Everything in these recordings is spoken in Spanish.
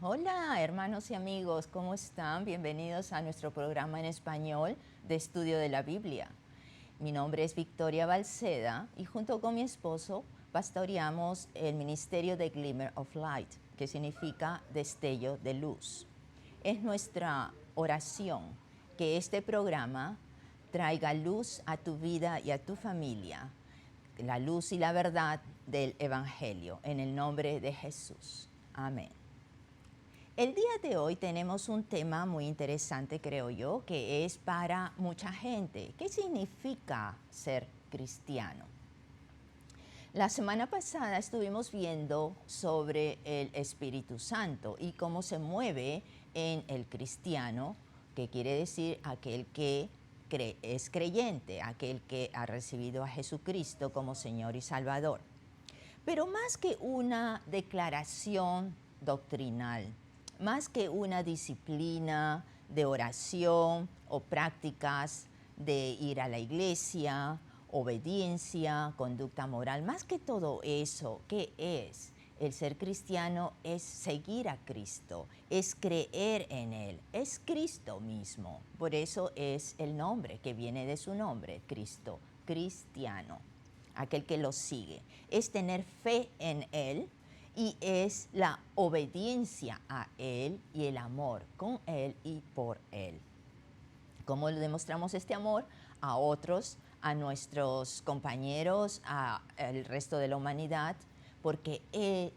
Hola, hermanos y amigos, ¿cómo están? Bienvenidos a nuestro programa en español de estudio de la Biblia. Mi nombre es Victoria Balceda y junto con mi esposo pastoreamos el ministerio de Glimmer of Light, que significa destello de luz. Es nuestra oración que este programa traiga luz a tu vida y a tu familia, la luz y la verdad del Evangelio, en el nombre de Jesús. Amén. El día de hoy tenemos un tema muy interesante, creo yo, que es para mucha gente. ¿Qué significa ser cristiano? La semana pasada estuvimos viendo sobre el Espíritu Santo y cómo se mueve en el cristiano, que quiere decir aquel que es creyente, aquel que ha recibido a Jesucristo como Señor y Salvador. Pero más que una declaración doctrinal, más que una disciplina de oración o prácticas de ir a la iglesia, obediencia, conducta moral, más que todo eso, ¿qué es? El ser cristiano es seguir a Cristo, es creer en Él, es Cristo mismo. Por eso es el nombre que viene de su nombre, Cristo, cristiano, aquel que lo sigue. Es tener fe en Él y es la obediencia a Él y el amor con Él y por Él. ¿Cómo le demostramos este amor? A otros, a nuestros compañeros, al resto de la humanidad, porque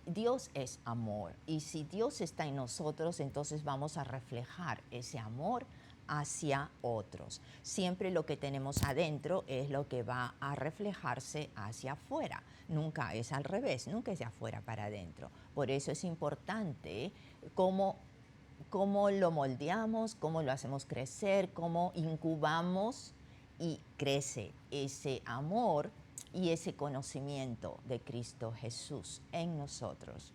Dios es amor. Y si Dios está en nosotros, entonces vamos a reflejar ese amor hacia otros. Siempre lo que tenemos adentro es lo que va a reflejarse hacia afuera. Nunca es al revés, nunca es de afuera para adentro. Por eso es importante cómo lo moldeamos, cómo lo hacemos crecer, cómo incubamos y crece ese amor y ese conocimiento de Cristo Jesús en nosotros.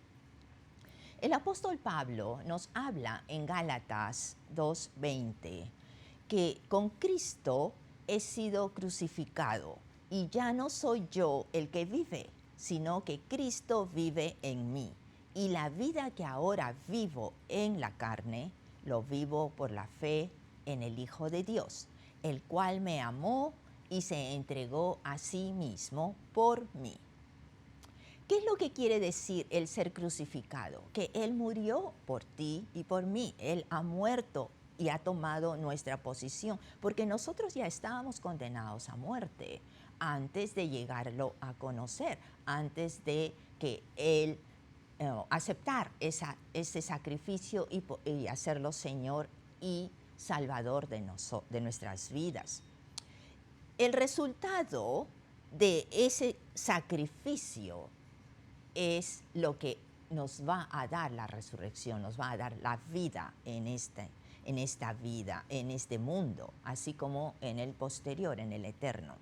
El apóstol Pablo nos habla en Gálatas 2:20 que con Cristo he sido crucificado y ya no soy yo el que vive, sino que Cristo vive en mí. Y la vida que ahora vivo en la carne, lo vivo por la fe en el Hijo de Dios, el cual me amó y se entregó a sí mismo por mí. ¿Qué es lo que quiere decir el ser crucificado? Que Él murió por ti y por mí. Él ha muerto y ha tomado nuestra posición, porque nosotros ya estábamos condenados a muerte antes de llegarlo a conocer, antes de que Él aceptar ese sacrificio y hacerlo Señor y Salvador de nuestras vidas. El resultado de ese sacrificio es lo que nos va a dar la resurrección, nos va a dar la vida en esta vida, en este mundo, así como en el posterior, en el eterno.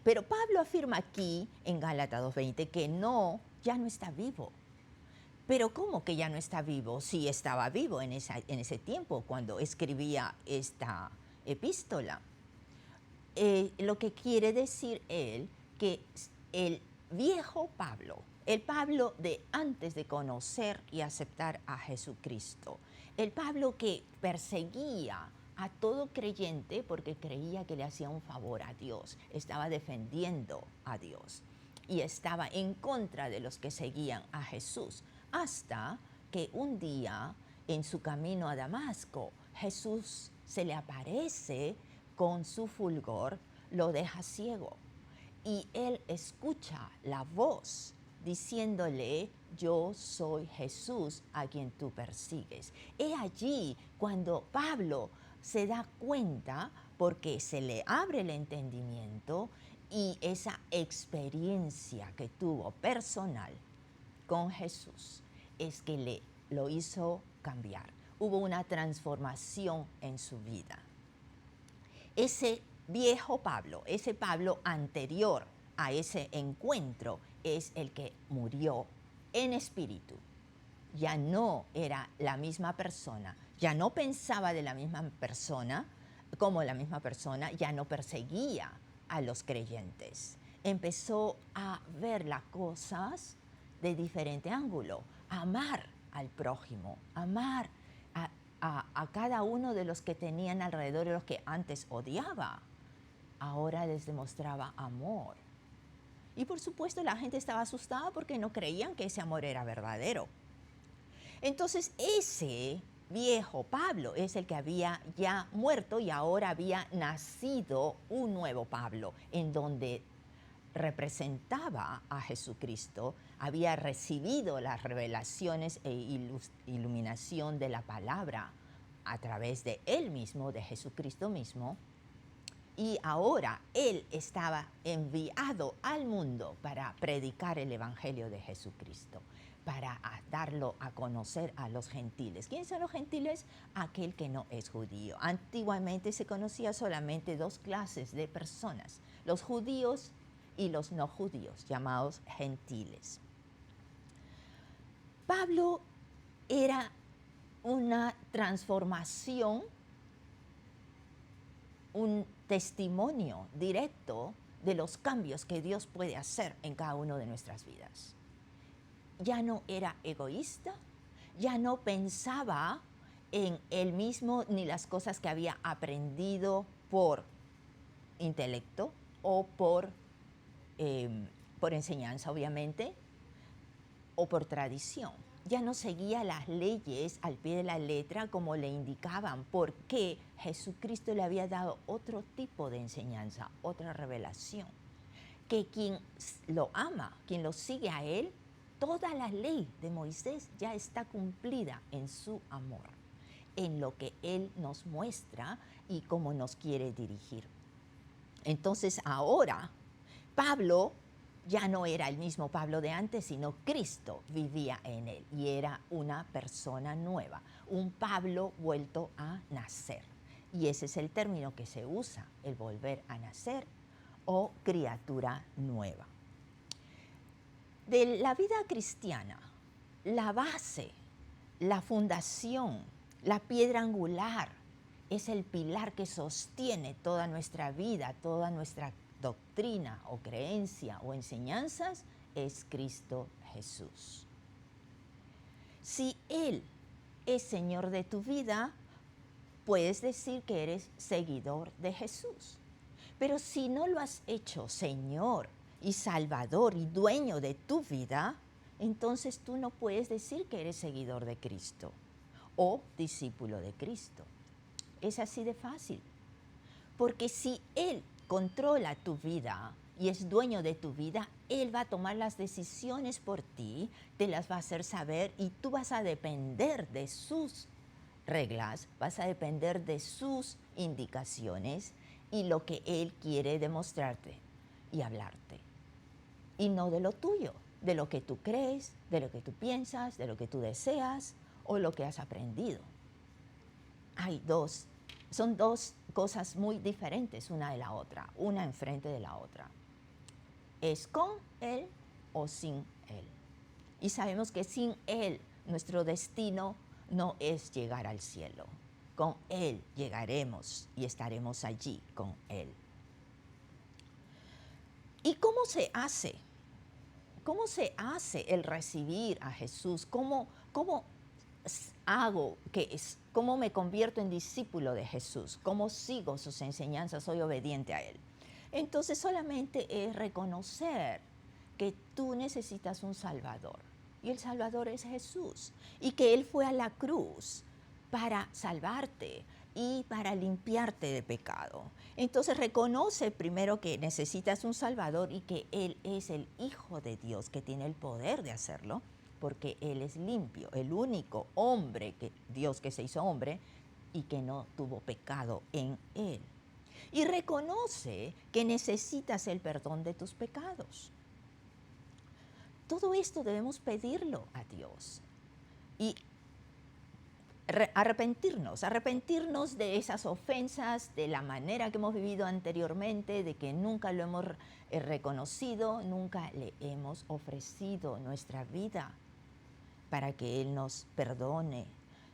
Pero Pablo afirma aquí en Gálatas 2:20 que ya no está vivo. Pero ¿cómo que ya no está vivo? Sí estaba vivo en ese tiempo cuando escribía esta epístola. Lo que quiere decir él que el viejo Pablo, el Pablo de antes de conocer y aceptar a Jesucristo, el Pablo que perseguía a todo creyente porque creía que le hacía un favor a Dios, estaba defendiendo a Dios y estaba en contra de los que seguían a Jesús, hasta que un día en su camino a Damasco, Jesús se le aparece con su fulgor, lo deja ciego y él escucha la voz diciéndole: yo soy Jesús a quien tú persigues. He allí cuando Pablo se da cuenta, porque se le abre el entendimiento y esa experiencia que tuvo personal con Jesús es que lo hizo cambiar. Hubo una transformación en su vida. Ese viejo Pablo, ese Pablo anterior a ese encuentro, es el que murió en espíritu. Ya no era la misma persona, ya no pensaba de la misma persona, como la misma persona, ya no perseguía a los creyentes. Empezó a ver las cosas de diferente ángulo, a amar al prójimo, amar a cada uno de los que tenían alrededor, de los que antes odiaba. Ahora les demostraba amor. Y por supuesto la gente estaba asustada porque no creían que ese amor era verdadero. Entonces ese viejo Pablo es el que había ya muerto y ahora había nacido un nuevo Pablo, en donde representaba a Jesucristo, había recibido las revelaciones e iluminación de la palabra a través de él mismo, de Jesucristo mismo, y ahora él estaba enviado al mundo para predicar el evangelio de Jesucristo, para darlo a conocer a los gentiles. ¿Quiénes son los gentiles? Aquel que no es judío. Antiguamente se conocía solamente dos clases de personas, los judíos y los no judíos, llamados gentiles. Pablo era una transformación, un testimonio directo de los cambios que Dios puede hacer en cada una de nuestras vidas. Ya no era egoísta, ya no pensaba en él mismo ni las cosas que había aprendido por intelecto o por enseñanza, obviamente, o por tradición. Ya no seguía las leyes al pie de la letra como le indicaban, porque Jesucristo le había dado otro tipo de enseñanza, otra revelación. Que quien lo ama, quien lo sigue a él, toda la ley de Moisés ya está cumplida en su amor, en lo que él nos muestra y cómo nos quiere dirigir. Entonces ahora Pablo ya no era el mismo Pablo de antes, sino Cristo vivía en él y era una persona nueva, un Pablo vuelto a nacer. Y ese es el término que se usa, el volver a nacer o criatura nueva. De la vida cristiana, la base, la fundación, la piedra angular, es el pilar que sostiene toda nuestra vida, toda nuestra doctrina o creencia o enseñanzas, es Cristo Jesús. Si Él es Señor de tu vida, puedes decir que eres seguidor de Jesús. Pero si no lo has hecho Señor y Salvador y dueño de tu vida, entonces tú no puedes decir que eres seguidor de Cristo o discípulo de Cristo. Es así de fácil. Porque si Él controla tu vida y es dueño de tu vida, Él va a tomar las decisiones por ti, te las va a hacer saber y tú vas a depender de sus reglas, vas a depender de sus indicaciones y lo que Él quiere demostrarte y hablarte. Y no de lo tuyo, de lo que tú crees, de lo que tú piensas, de lo que tú deseas o lo que has aprendido. Son dos cosas muy diferentes una de la otra, una enfrente de la otra. Es con Él o sin Él. Y sabemos que sin Él nuestro destino no es llegar al cielo. Con Él llegaremos y estaremos allí con Él. ¿Y cómo se hace? ¿Cómo se hace el recibir a Jesús? ¿Cómo cómo me convierto en discípulo de Jesús? ¿Cómo sigo sus enseñanzas? Soy obediente a Él. Entonces solamente es reconocer que tú necesitas un Salvador. Y el Salvador es Jesús. Y que Él fue a la cruz para salvarte y para limpiarte de pecado. Entonces reconoce primero que necesitas un Salvador y que Él es el Hijo de Dios, que tiene el poder de hacerlo, porque Él es limpio, el único hombre, Dios que se hizo hombre y que no tuvo pecado en Él. Y reconoce que necesitas el perdón de tus pecados. Todo esto debemos pedirlo a Dios y arrepentirnos de esas ofensas, de la manera que hemos vivido anteriormente, de que nunca lo hemos reconocido, nunca le hemos ofrecido nuestra vida para que Él nos perdone,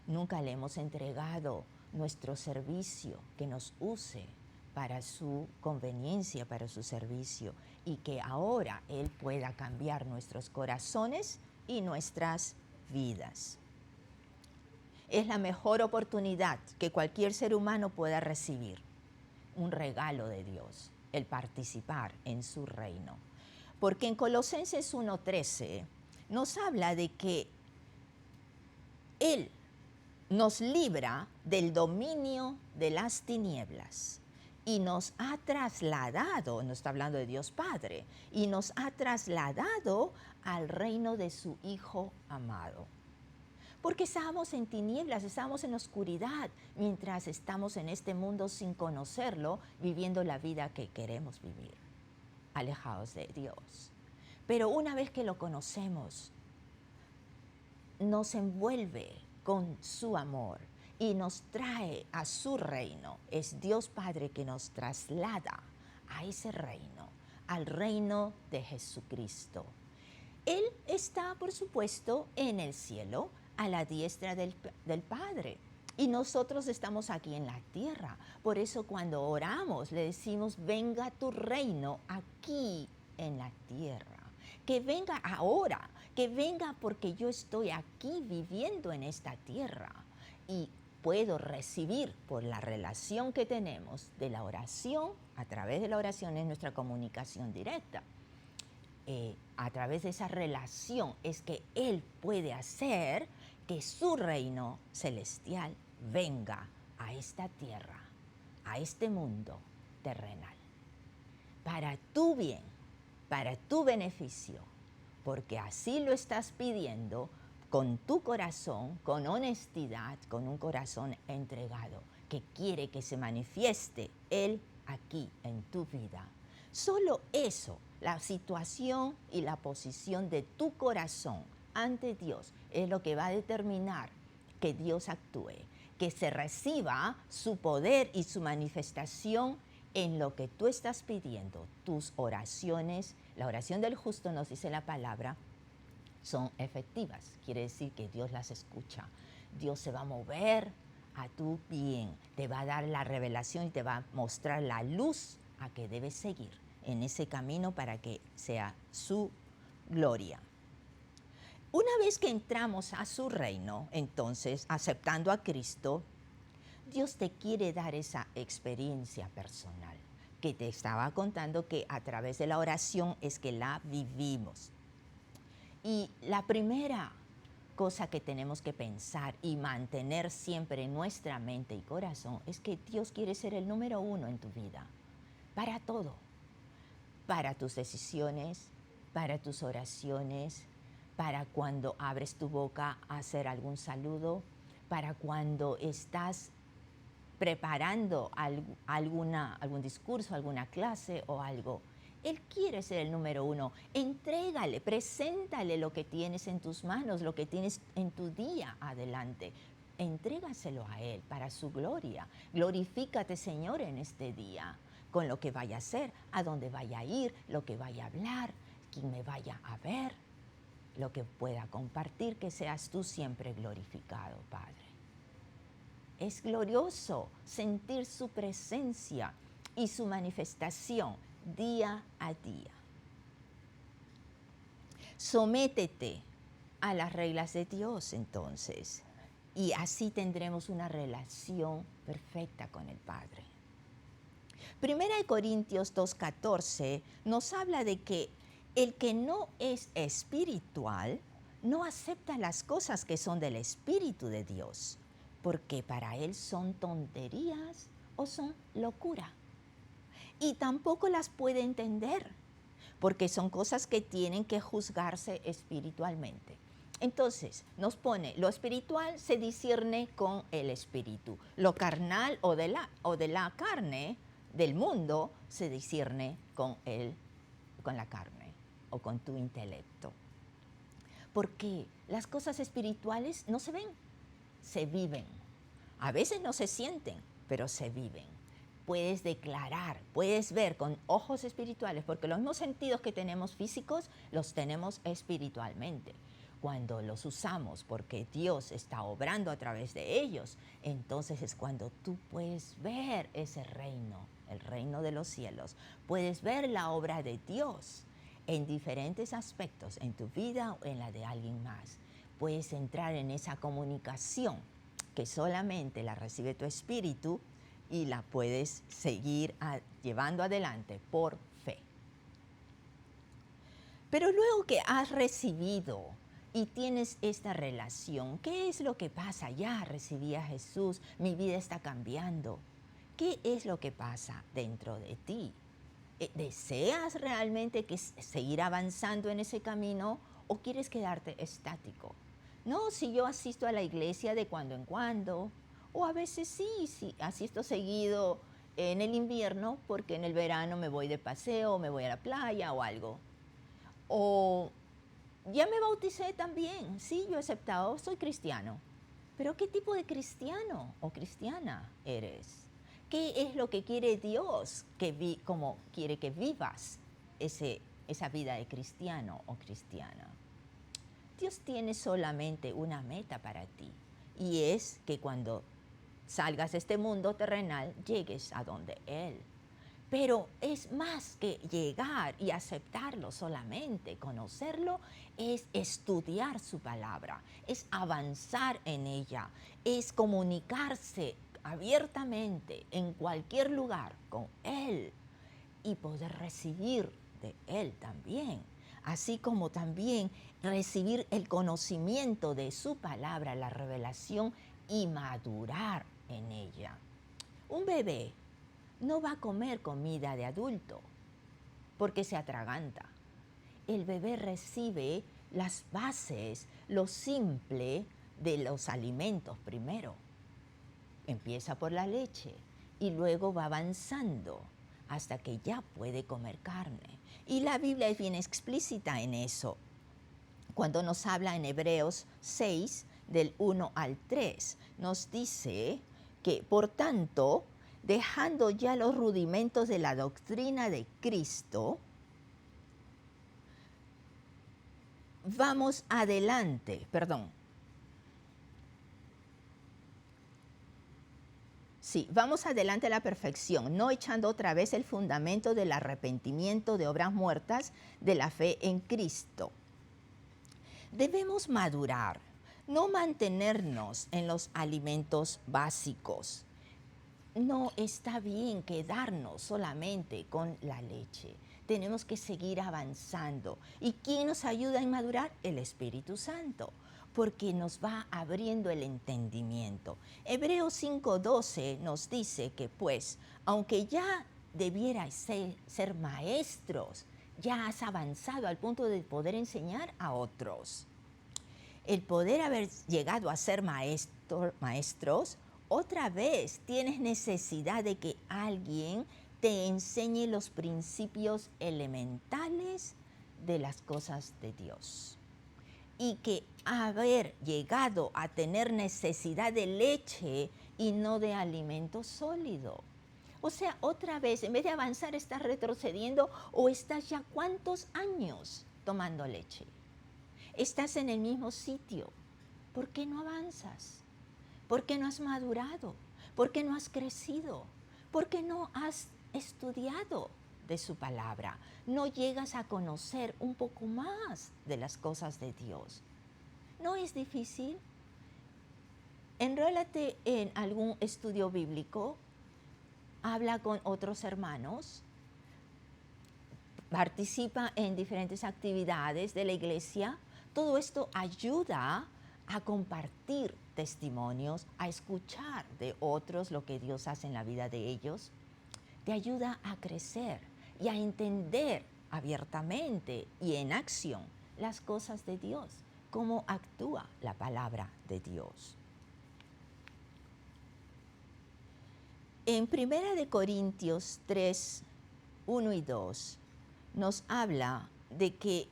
nunca le hemos entregado nuestro servicio, que nos use para su conveniencia, para su servicio, y que ahora Él pueda cambiar nuestros corazones y nuestras vidas. es la mejor oportunidad que cualquier ser humano pueda recibir. Un regalo de Dios, el participar en su reino. Porque en Colosenses 1:13 nos habla de que Él nos libra del dominio de las tinieblas y nos ha trasladado, no está hablando de Dios Padre, y nos ha trasladado al reino de su Hijo amado. Porque estábamos en tinieblas, estábamos en oscuridad, mientras estamos en este mundo sin conocerlo, viviendo la vida que queremos vivir, alejados de Dios. Pero una vez que lo conocemos, nos envuelve con su amor y nos trae a su reino. Es Dios Padre que nos traslada a ese reino, al reino de Jesucristo. Él está, por supuesto, en el cielo, a la diestra del Padre. Y nosotros estamos aquí en la tierra. Por eso cuando oramos le decimos, venga tu reino aquí en la tierra. Que venga ahora, que venga porque yo estoy aquí viviendo en esta tierra. Y puedo recibir por la relación que tenemos de la oración, a través de la oración es nuestra comunicación directa. A través de esa relación es que Él puede hacer que su reino celestial venga a esta tierra, a este mundo terrenal, para tu bien, para tu beneficio, porque así lo estás pidiendo con tu corazón, con honestidad, con un corazón entregado, que quiere que se manifieste Él aquí en tu vida. Solo eso, la situación y la posición de tu corazón ante Dios es lo que va a determinar que Dios actúe, que se reciba su poder y su manifestación en lo que tú estás pidiendo. Tus oraciones, la oración del justo, nos dice la palabra, son efectivas. Quiere decir que Dios las escucha. Dios se va a mover a tu bien, te va a dar la revelación y te va a mostrar la luz a que debes seguir en ese camino para que sea su gloria. Una vez que entramos a su reino, entonces, aceptando a Cristo, Dios te quiere dar esa experiencia personal que te estaba contando, que a través de la oración es que la vivimos. Y la primera cosa que tenemos que pensar y mantener siempre en nuestra mente y corazón es que Dios quiere ser el número uno en tu vida, para todo, para tus decisiones, para tus oraciones, para cuando abres tu boca a hacer algún saludo, para cuando estás preparando algún discurso, alguna clase o algo. Él quiere ser el número uno. Entrégale, preséntale lo que tienes en tus manos, lo que tienes en tu día adelante. Entrégaselo a Él para su gloria. Glorifícate, Señor, en este día, con lo que vaya a hacer, a dónde vaya a ir, lo que vaya a hablar, quien me vaya a ver, lo que pueda compartir, que seas tú siempre glorificado, Padre. Es glorioso sentir su presencia y su manifestación día a día. Sométete a las reglas de Dios entonces, y así tendremos una relación perfecta con el Padre. Primera de Corintios 2:14 nos habla de que el que no es espiritual no acepta las cosas que son del Espíritu de Dios, porque para él son tonterías o son locura. Y tampoco las puede entender, porque son cosas que tienen que juzgarse espiritualmente. Entonces, nos pone, lo espiritual se discierne con el espíritu. Lo carnal o de la carne, del mundo, se discierne con la carne o con tu intelecto. Porque las cosas espirituales no se ven, se viven. A veces no se sienten, pero se viven. Puedes declarar, puedes ver con ojos espirituales, porque los mismos sentidos que tenemos físicos los tenemos espiritualmente. Cuando los usamos porque Dios está obrando a través de ellos, entonces es cuando tú puedes ver ese reino, el reino de los cielos. Puedes ver la obra de Dios en diferentes aspectos, en tu vida o en la de alguien más. Puedes entrar en esa comunicación que solamente la recibe tu espíritu y la puedes seguir llevando adelante por fe. Pero luego que has recibido y tienes esta relación, ¿qué es lo que pasa? Ya recibí a Jesús, mi vida está cambiando. ¿Qué es lo que pasa dentro de ti? ¿Deseas realmente seguir avanzando en ese camino o quieres quedarte estático? No, si yo asisto a la iglesia de cuando en cuando, o a veces sí, asisto seguido en el invierno porque en el verano me voy de paseo, me voy a la playa o algo. O ya me bauticé también, sí, yo he aceptado, soy cristiano. Pero ¿qué tipo de cristiano o cristiana eres? ¿Qué es lo que quiere Dios, cómo quiere que vivas esa vida de cristiano o cristiana? Dios tiene solamente una meta para ti, y es que cuando salgas de este mundo terrenal, llegues a donde Él. Pero es más que llegar y aceptarlo solamente, conocerlo, es estudiar su palabra, es avanzar en ella, es comunicarse abiertamente en cualquier lugar con Él y poder recibir de Él también, así como también recibir el conocimiento de su palabra, la revelación y madurar en ella. Un bebé no va a comer comida de adulto porque se atraganta. El bebé recibe las bases, lo simple de los alimentos primero. Empieza por la leche y luego va avanzando hasta que ya puede comer carne. Y la Biblia es bien explícita en eso. Cuando nos habla en Hebreos 6, del 1 al 3, nos dice que, por tanto, dejando ya los rudimentos de la doctrina de Cristo, vamos adelante, vamos adelante a la perfección, no echando otra vez el fundamento del arrepentimiento de obras muertas de la fe en Cristo. Debemos madurar, no mantenernos en los alimentos básicos. No está bien quedarnos solamente con la leche. Tenemos que seguir avanzando. ¿Y quién nos ayuda a madurar? El Espíritu Santo, porque nos va abriendo el entendimiento. Hebreos 5:12 nos dice que, pues, aunque ya debierais ser maestros, ya has avanzado al punto de poder enseñar a otros. El poder haber llegado a ser maestros, otra vez tienes necesidad de que alguien te enseñe los principios elementales de las cosas de Dios. Y que haber llegado a tener necesidad de leche y no de alimento sólido. O sea, otra vez, en vez de avanzar, estás retrocediendo o estás ya ¿cuántos años tomando leche? Estás en el mismo sitio. ¿Por qué no avanzas? ¿Por qué no has madurado? ¿Por qué no has crecido? ¿Por qué no has estudiado de su palabra? No llegas a conocer un poco más de las cosas de Dios. ¿No es difícil? Enrólate en algún estudio bíblico, habla con otros hermanos, participa en diferentes actividades de la iglesia. Todo esto ayuda a compartir testimonios, a escuchar de otros lo que Dios hace en la vida de ellos. Te ayuda a crecer y a entender abiertamente y en acción las cosas de Dios, cómo actúa la palabra de Dios. En 1 Corintios 3, 1 y 2 nos habla de que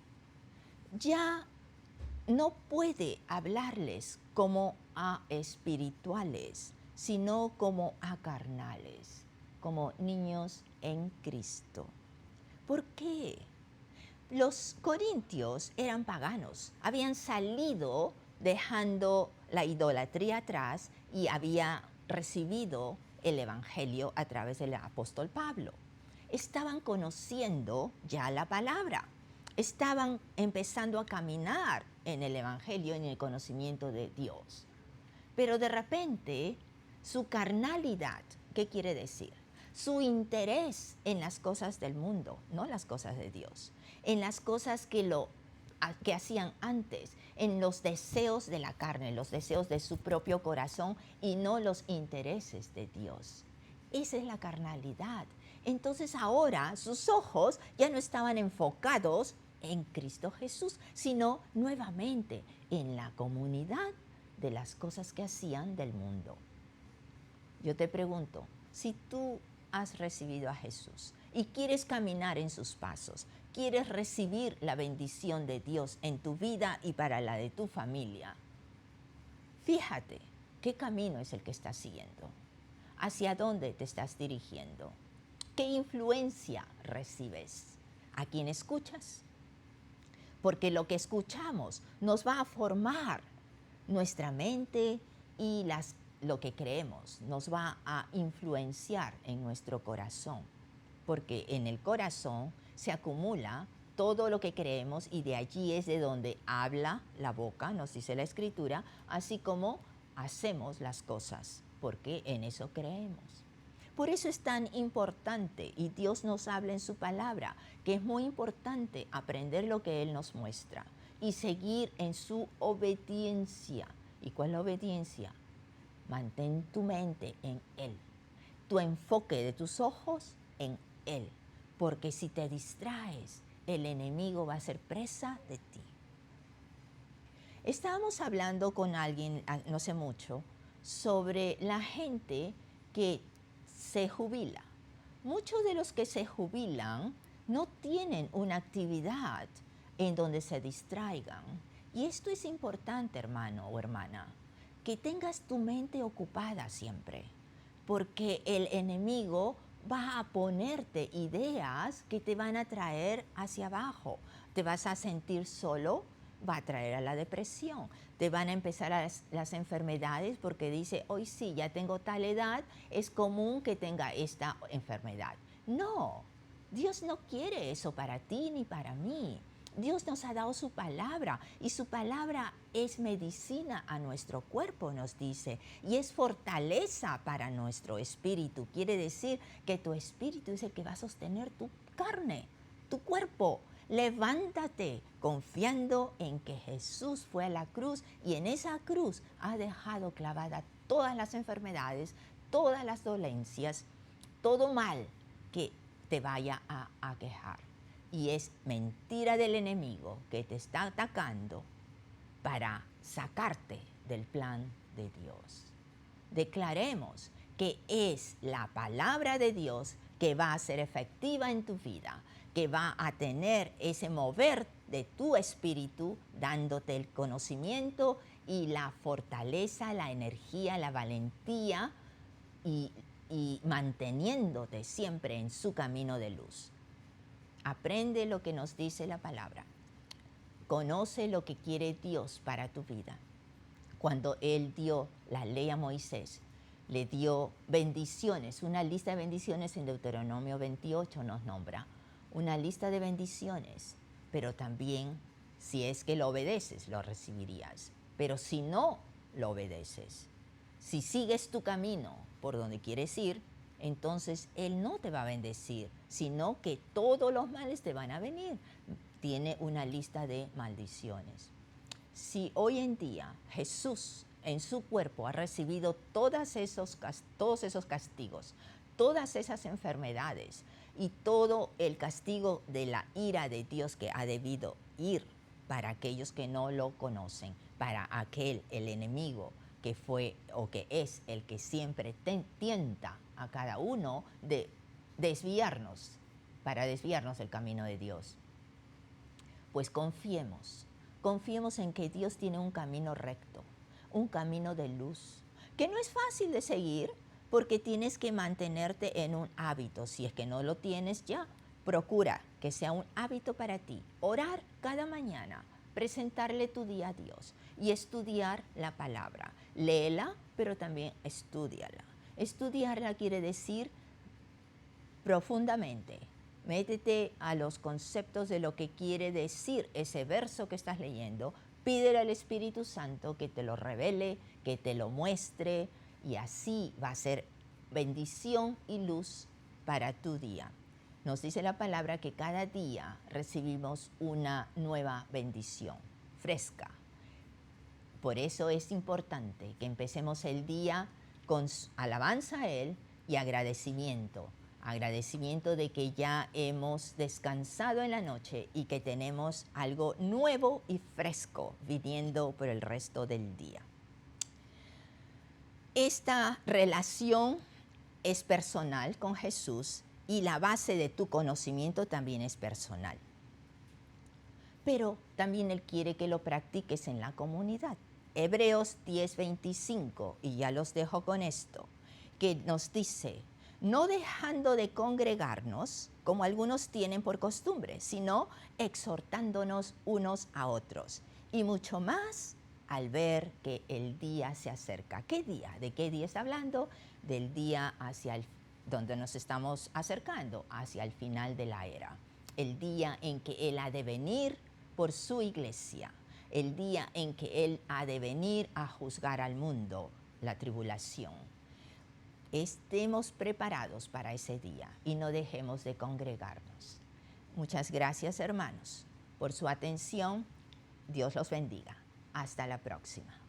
ya no puede hablarles como a espirituales, sino como a carnales, como niños en Cristo. ¿Por qué? Los corintios eran paganos, habían salido dejando la idolatría atrás y había recibido el evangelio a través del apóstol Pablo. Estaban conociendo ya la palabra, estaban empezando a caminar en el evangelio, en el conocimiento de Dios. Pero de repente, su carnalidad, ¿qué quiere decir? Su interés en las cosas del mundo, no las cosas de Dios, en las cosas que hacían antes, en los deseos de la carne, los deseos de su propio corazón y no los intereses de Dios. Esa es la carnalidad. Entonces ahora sus ojos ya no estaban enfocados en Cristo Jesús, sino nuevamente en la comunidad de las cosas que hacían del mundo. Yo te pregunto, si tú has recibido a Jesús y quieres caminar en sus pasos, quieres recibir la bendición de Dios en tu vida y para la de tu familia, fíjate qué camino es el que estás siguiendo, hacia dónde te estás dirigiendo, qué influencia recibes, a quién escuchas, porque lo que escuchamos nos va a formar nuestra mente y lo que creemos, nos va a influenciar en nuestro corazón, porque en el corazón se acumula todo lo que creemos y de allí es de donde habla la boca, nos dice la Escritura, así como hacemos las cosas, porque en eso creemos. Por eso es tan importante, y Dios nos habla en su palabra, que es muy importante aprender lo que Él nos muestra y seguir en su obediencia. ¿Y cuál es la obediencia? Mantén tu mente en Él, tu enfoque de tus ojos en Él, porque si te distraes, el enemigo va a ser presa de ti. Estábamos hablando con alguien no hace mucho sobre la gente que se jubila. Muchos de los que se jubilan no tienen una actividad en donde se distraigan. Y esto es importante, hermano o hermana, que tengas tu mente ocupada siempre, porque el enemigo va a ponerte ideas que te van a traer hacia abajo. Te vas a sentir solo, va a traer a la depresión. Te van a empezar las enfermedades porque dice, hoy sí, ya tengo tal edad, es común que tenga esta enfermedad. No, Dios no quiere eso para ti ni para mí. Dios nos ha dado su palabra y su palabra es medicina a nuestro cuerpo, nos dice, y es fortaleza para nuestro espíritu. Quiere decir que tu espíritu es el que va a sostener tu carne, tu cuerpo. Levántate confiando en que Jesús fue a la cruz y en esa cruz ha dejado clavada todas las enfermedades, todas las dolencias, todo mal que te vaya a aquejar. Y es mentira del enemigo que te está atacando para sacarte del plan de Dios. Declaremos que es la palabra de Dios que va a ser efectiva en tu vida, que va a tener ese mover de tu espíritu, dándote el conocimiento y la fortaleza, la energía, la valentía y manteniéndote siempre en su camino de luz. Aprende lo que nos dice la palabra. Conoce lo que quiere Dios para tu vida. Cuando Él dio la ley a Moisés, le dio bendiciones, una lista de bendiciones en Deuteronomio 28 nos nombra, una lista de bendiciones, pero también si es que lo obedeces, lo recibirías. Pero si no lo obedeces, si sigues tu camino por donde quieres ir, entonces Él no te va a bendecir, sino que todos los males te van a venir. Tiene una lista de maldiciones. Si hoy en día Jesús en su cuerpo ha recibido todos esos castigos, todas esas enfermedades y todo el castigo de la ira de Dios que ha debido ir para aquellos que no lo conocen, para el enemigo que fue o que es el que siempre tienta a cada uno de desviarnos, para desviarnos del camino de Dios. Pues confiemos en que Dios tiene un camino recto, un camino de luz, que no es fácil de seguir porque tienes que mantenerte en un hábito. Si es que no lo tienes ya, procura que sea un hábito para ti. Orar cada mañana, presentarle tu día a Dios y estudiar la palabra. Léela, pero también estúdiala. Estudiarla quiere decir profundamente. Métete a los conceptos de lo que quiere decir ese verso que estás leyendo, Pídele al Espíritu Santo que te lo revele, que te lo muestre, y así va a ser bendición y luz para tu día. Nos dice la palabra que cada día recibimos una nueva bendición, fresca. Por eso es importante que empecemos el día con alabanza a Él y agradecimiento. Agradecimiento de que ya hemos descansado en la noche y que tenemos algo nuevo y fresco viniendo por el resto del día. Esta relación es personal con Jesús y la base de tu conocimiento también es personal. Pero también Él quiere que lo practiques en la comunidad. Hebreos 10:25, y ya los dejo con esto, que nos dice, no dejando de congregarnos, como algunos tienen por costumbre, sino exhortándonos unos a otros, y mucho más al ver que el día se acerca. ¿Qué día? ¿De qué día está hablando? Del día donde nos estamos acercando, hacia el final de la era. El día en que Él ha de venir por su iglesia, el día en que Él ha de venir a juzgar al mundo, la tribulación. Estemos preparados para ese día y no dejemos de congregarnos. Muchas gracias, hermanos, por su atención. Dios los bendiga. Hasta la próxima.